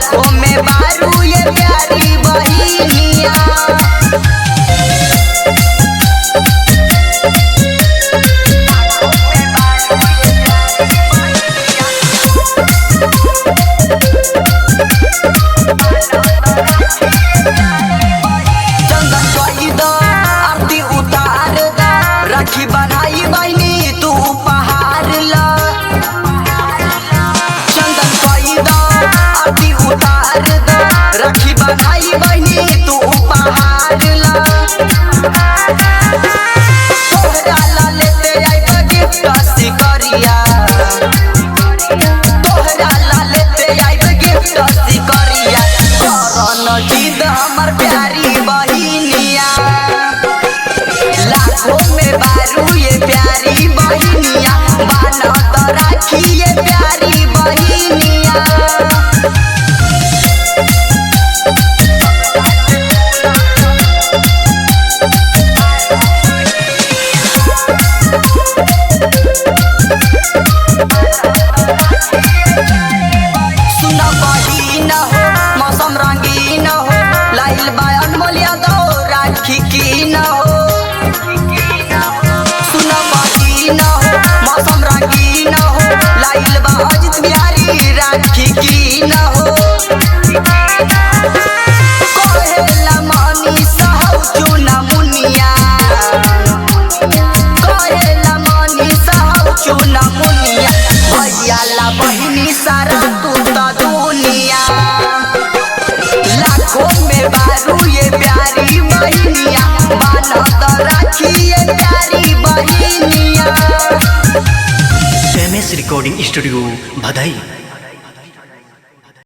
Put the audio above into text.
लाखों में बारू ये प्यारी बहिनिया। चंदन कोई दो आरती उतार दा, राखी बनाई बहनी तू उपहार ला। चंदन कोई दो आरती उतार दा, राखी बनाई बहनी तू उपहार ला। तोहरा ला लेते आइब गिफ्ट सिकरिया, तोहरा ला लेते आइब गिफ्ट सिकरिया। करन जिद हमर प्यारी बहिनिया, लाखों में बारू ये प्यारी बहिनिया। बान्ह तो राखी ये प्यारी बहिनिया। सुन बहिन हो मौसम रंगीन हो, लाइल बा अनमोल यादव राखी की न हो। सुन बहिन हो मौसम रंगीन हो, लाइल बा अजित बिहारी राखी की न हो। कहेला मनीषा हौ चुना मुनिया, कहेला मनीषा हौ चुना मुनिया। भैया ला बहिनी सारा तू तो दुनिया, लाखों में बारू ये प्यारी बहिनिया। बान्ह तो राखी ये प्यारी बहिनिया। MS recording studio Bhadai.